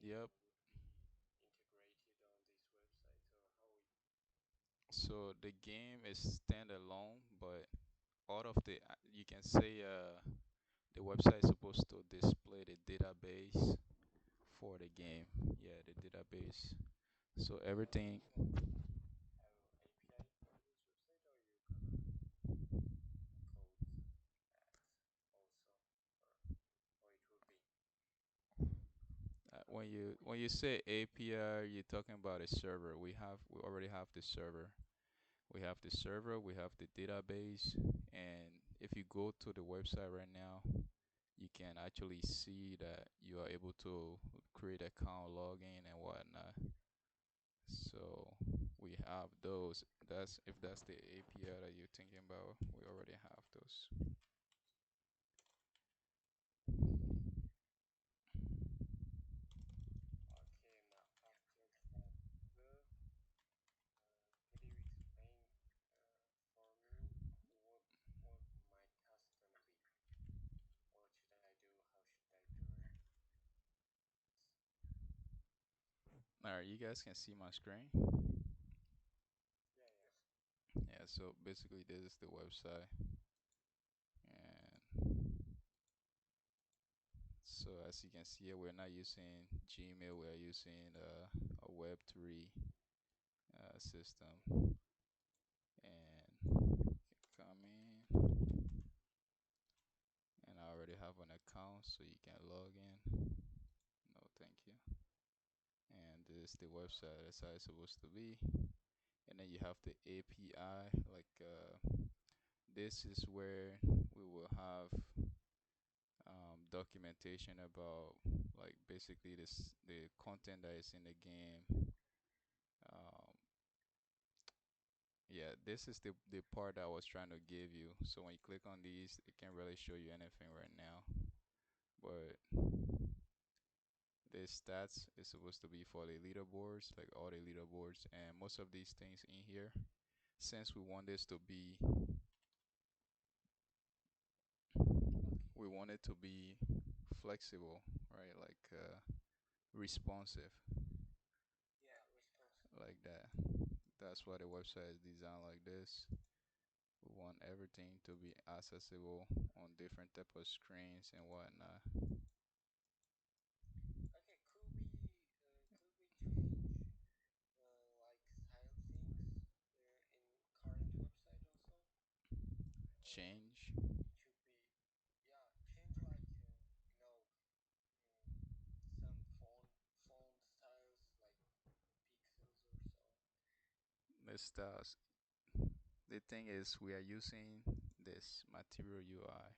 Yep. So the game is standalone, but out of the you can say the website is supposed to display the database for the game. Yeah, the database. So everything. When you say API, you're talking about a server. We already have the server. We have the server, we have the database, and if you go to the website right now, you can actually see that you are able to create account, login, and whatnot. So we have those. That's if that's the API that you're thinking about, we already have those. All right, you guys can see my screen. Yeah, so basically this is the website, and so as you can see here, we're not using Gmail, we're using a Web3 system. And come in, and I already have an account, so you can log in. No, thank you. And this is the website. That's how it's supposed to be. And then you have the API. This is where we will have documentation about basically this the content that is in the game. Um, yeah, this is the part I was trying to give you. So when you click on these, it can't really show you anything right now. But the stats is supposed to be for the leaderboards, like all the leaderboards, and most of these things in here, since we want it to be flexible, right? Responsive, like that. That's why the website is designed like this. We want everything to be accessible on different type of screens and whatnot. Change. The styles. The thing is, we are using this Material UI.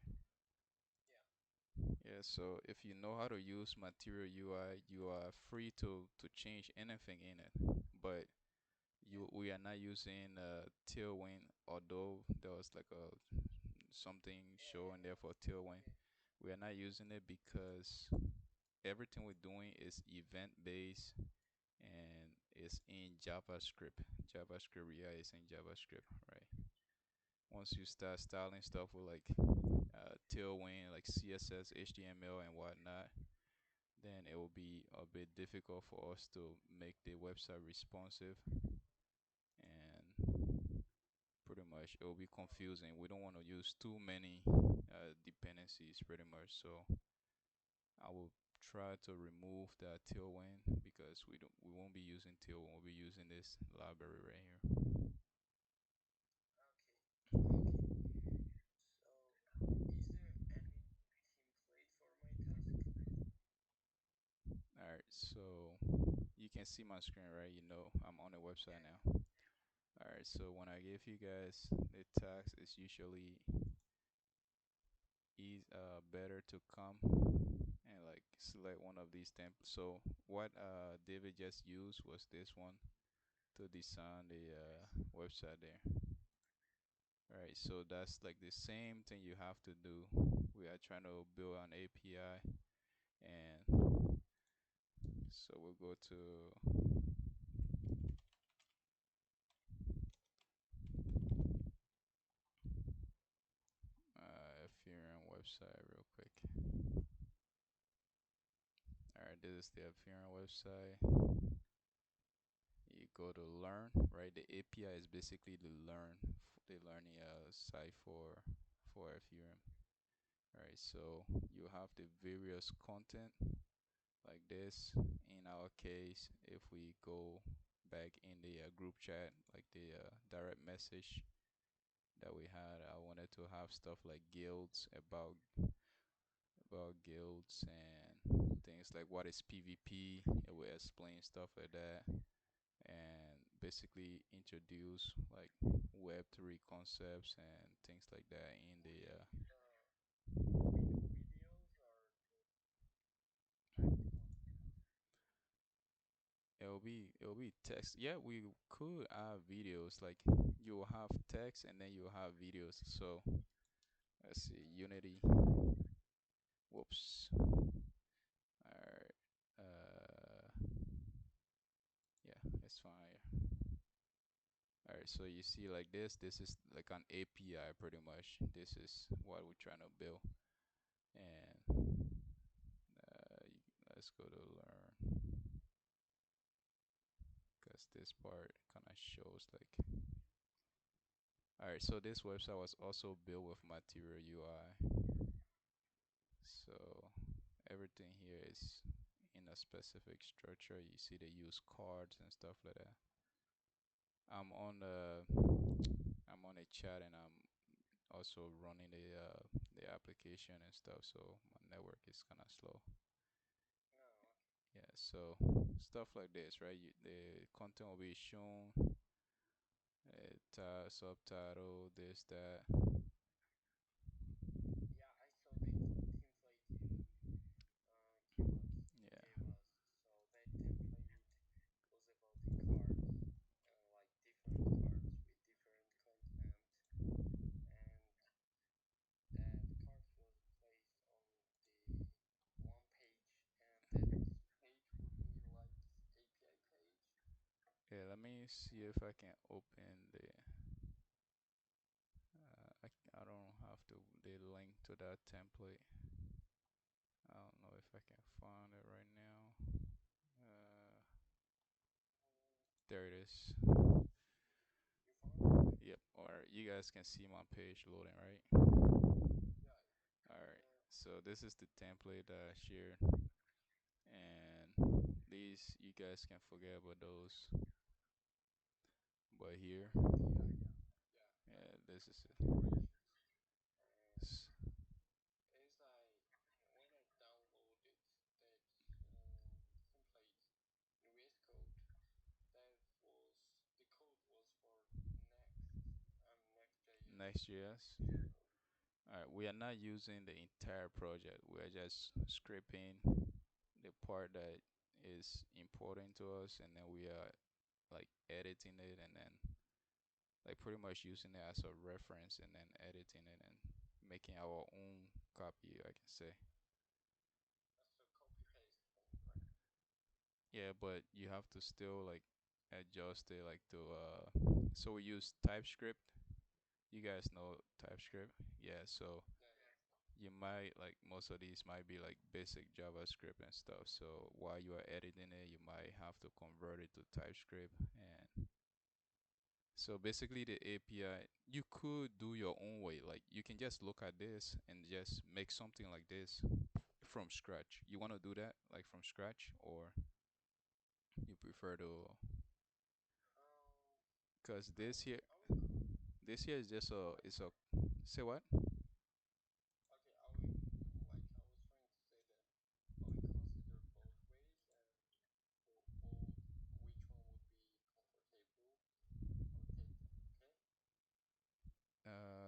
Yeah, so if you know how to use Material UI, you are free to change anything in it. But we are not using Tailwind, although there was like a something showing there for Tailwind. We are not using it because everything we're doing is event based and it's in JavaScript. JavaScript UI is in JavaScript, right? Once you start styling stuff with Tailwind, like CSS, HTML, and whatnot, then it will be a bit difficult for us to make the website responsive, and pretty much it will be confusing. We don't want to use too many dependencies, pretty much. So I will try to remove that Tailwind because we won't be using Tailwind. We'll be using this library right here. All right, so you can see my screen, right? You know I'm on the website now. All right, so when I give you guys the tags, it's usually better to come and like select one of these templates. So what David just used was this one to design the website there. All right, so that's like the same thing you have to do. We are trying to build an API, and so we'll go to Ethereum website real quick. All right, This is the Ethereum website. You go to learn, right? The API is basically the learning site for Ethereum. Right, so you have the various content like this. In our case, if we go back in the group chat, like the direct message that we had, I wanted to have stuff like guilds about guilds and things like what is PvP. It will explain stuff like that and basically introduce like Web3 concepts and things like that in the it'll be text. Yeah, we could have videos like you will have text and then you will have videos. So let's see, Unity. Whoops. Alright. Yeah, it's fine. Alright, so you see like this. This is like an API pretty much. This is what we're trying to build. And let's go to learn because this part kind of shows like. Alright, so this website was also built with Material UI. So everything here is in a specific structure. You see they use cards and stuff like that. I'm on the I'm on a chat and I'm also running the application and stuff, so my network is kind of slow. Yeah, so stuff like this, right? The content will be shown, subtitle, this, that. Yeah. Yeah, let me see if I can open I don't have to the link to that template. I don't know if I can find it right now. There it is. Yep. Or you guys can see my page loading, right? All right. So this is the template that I shared, and these you guys can forget about those. But here, yeah, this is it. Next.js. Alright, we are not using the entire project. We are just scraping the part that is important to us, and then we are like editing it, and then like pretty much using it as a reference, and then editing it and making our own copy, I can say. Yeah, but you have to still like adjust it like to so we use TypeScript. You guys know TypeScript? Yeah, so you might like most of these might be like basic JavaScript and stuff. So while you are editing it, you might have to convert it to TypeScript. And so basically, the API, you could do your own way. Like you can just look at this and just make something like this from scratch. You want to do that like from scratch, or you prefer to? Because this here is just a, it's a, say what?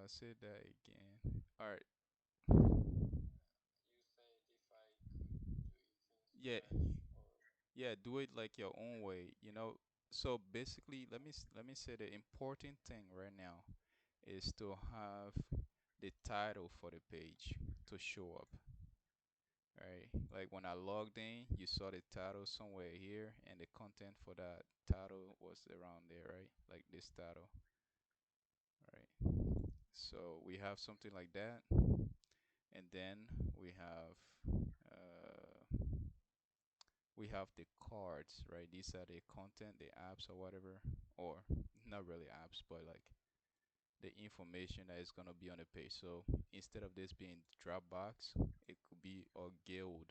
Say that again. All right. Yeah, yeah, do it like your own way. So basically, let me say the important thing right now is to have the title for the page to show up, right? Like when I logged in, you saw the title somewhere here, and the content for that title was around there, right? Like this title, right? So we have something like that, and then we have we have the cards, right? These are the content, the apps or whatever, or not really apps, but like the information that is gonna be on the page. So instead of this being Dropbox, it could be a guild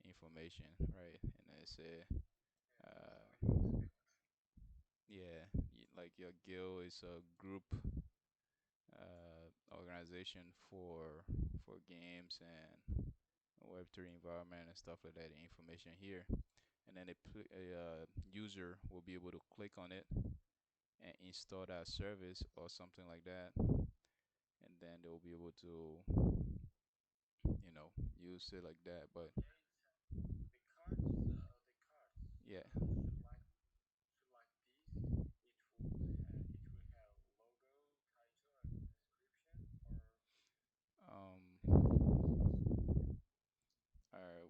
information, right? And then say, yeah, like your guild is a group organization for games and Web3 environment and stuff like that. The information here, and then a user will be able to click on it and install that service or something like that, and then they'll be able to, use it like that. But yeah,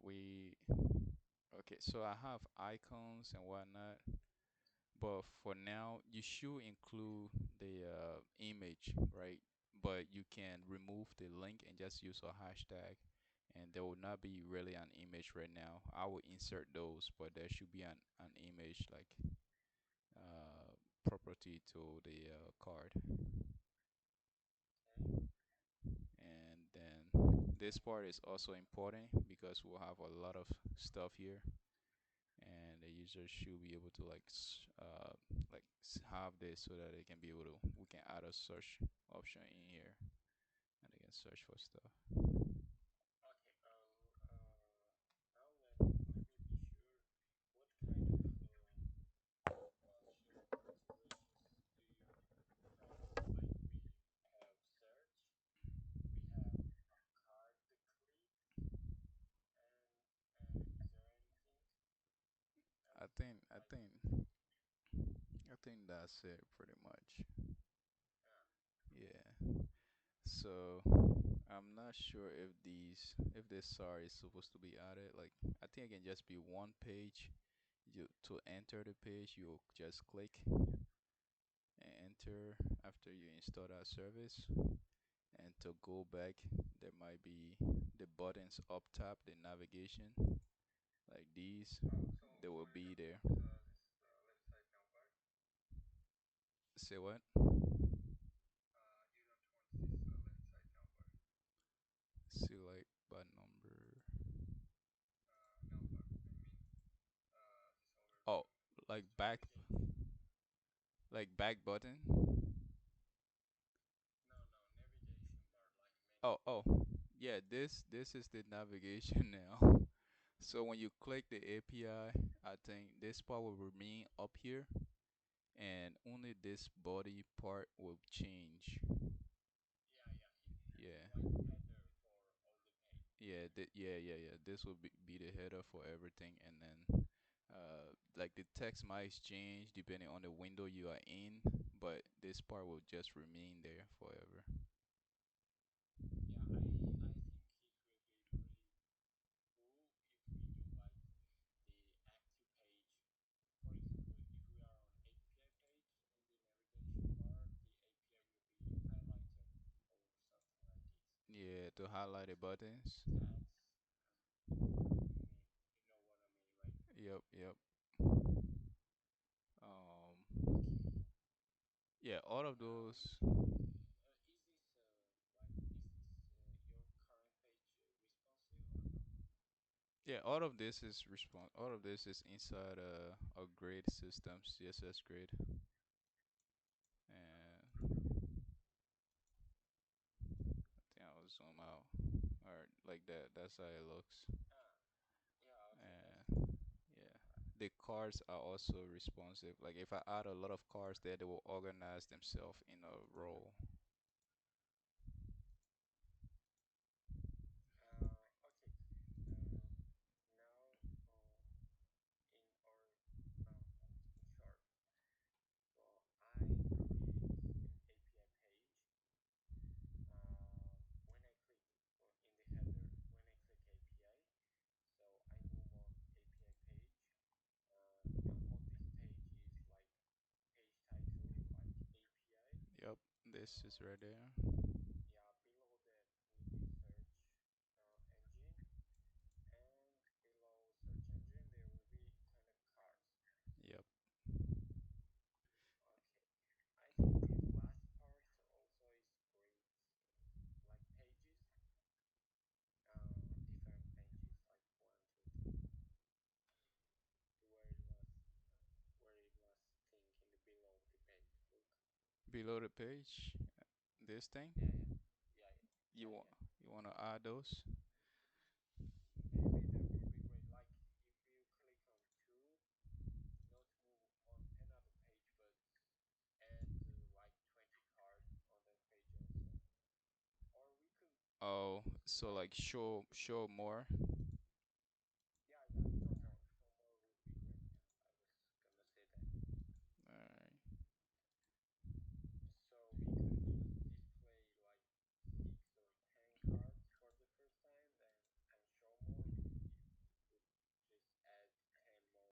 we okay. So I have icons and whatnot, but for now, you should include the image, right? But you can remove the link and just use a hashtag, and there will not be really an image right now. I will insert those, but there should be an image like uh, property to the card. And then this part is also important because we'll have a lot of stuff here, and the user should be able to have this so that they can be able to we can add a search option in here and they can search for stuff. I think that's it pretty much. Yeah. So I'm not sure if this SAR is supposed to be added. Like I think it can just be one page. You to enter the page, you just click and enter after you install that service. And to go back, there might be the buttons up top, the navigation, like these. They will be there. Say what? Select button number. Oh, like back button. Oh, yeah. This is the navigation now. So when you click the API, I think this part will remain up here, and only this body part will change. Yeah. Yeah. This will be the header for everything, and then like the text might change depending on the window you are in, but this part will just remain there forever. Yeah, to highlight the buttons. Yep. Um, yeah, all of those. Yeah, all of this is response. All of this is inside a grid system, CSS grid, and I think I'll zoom out. Or like that. That's how it looks. And yeah, the cars are also responsive. Like if I add a lot of cars there, they will organize themselves in a row. Yep, this is right there. below the page, this thing. You want to add those? Oh, so like show more.